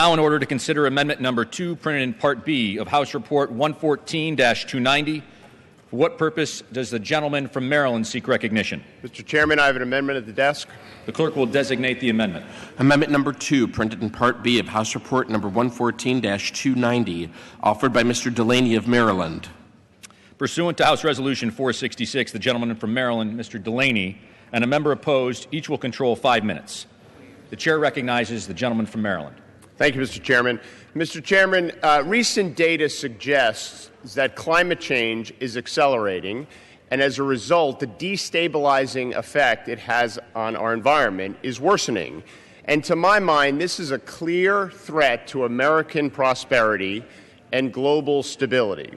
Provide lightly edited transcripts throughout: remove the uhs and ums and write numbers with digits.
Now, in order to consider Amendment Number 2, printed in Part B of House Report 114-290, for what purpose does the gentleman from Maryland seek recognition? Mr. Chairman, I have an amendment at the desk. The clerk will designate the amendment. Amendment Number 2, printed in Part B of House Report Number 114-290, offered by Mr. Delaney of Maryland. Pursuant to House Resolution 466, the gentleman from Maryland, Mr. Delaney, and a member opposed, each will control 5 minutes. The chair recognizes the gentleman from Maryland. Thank you, Mr. Chairman. Mr. Chairman, recent data suggests that climate change is accelerating, and as a result, the destabilizing effect it has on our environment is worsening. And to my mind, this is a clear threat to American prosperity and global stability.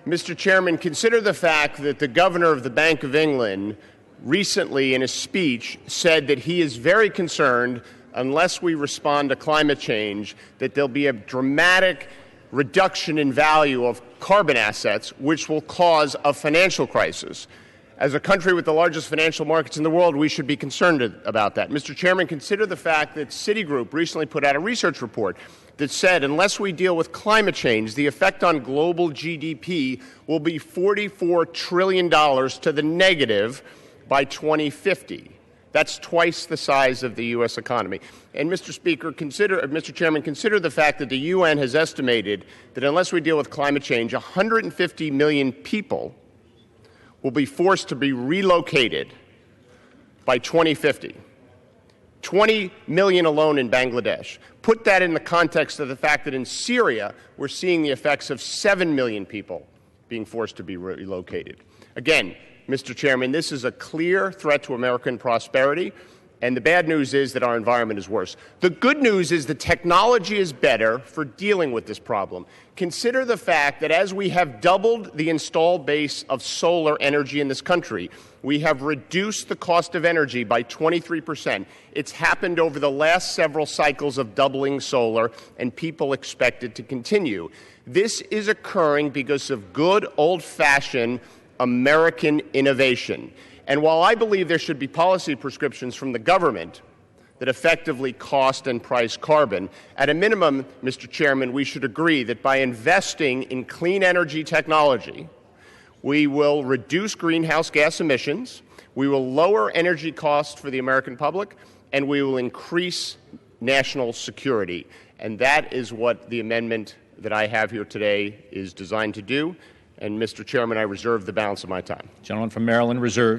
Mr. Chairman, consider the fact that the governor of the Bank of England recently in a speech said that he is very concerned, unless we respond to climate change, that there'll be a dramatic reduction in value of carbon assets, which will cause a financial crisis. As a country with the largest financial markets in the world, we should be concerned about that. Mr. Chairman, consider the fact that Citigroup recently put out a research report that said unless we deal with climate change, the effect on global GDP will be $44 trillion to the negative by 2050. That's twice the size of the U.S. economy. And Mr. Chairman, consider the fact that the UN has estimated that unless we deal with climate change, 150 million people will be forced to be relocated by 2050. 20 million alone in Bangladesh. Put that in the context of the fact that in Syria, we're seeing the effects of 7 million people being forced to be relocated. Again, Mr. Chairman, this is a clear threat to American prosperity, and the bad news is that our environment is worse. The good news is the technology is better for dealing with this problem. Consider the fact that as we have doubled the installed base of solar energy in this country, we have reduced the cost of energy by 23%. It's happened over the last several cycles of doubling solar, and people expect it to continue. This is occurring because of good old-fashioned American innovation. And while I believe there should be policy prescriptions from the government that effectively cost and price carbon, at a minimum, Mr. Chairman, we should agree that by investing in clean energy technology, we will reduce greenhouse gas emissions, we will lower energy costs for the American public, and we will increase national security. And that is what the amendment that I have here today is designed to do. And, Mr. Chairman, I reserve the balance of my time. Gentleman from Maryland reserves.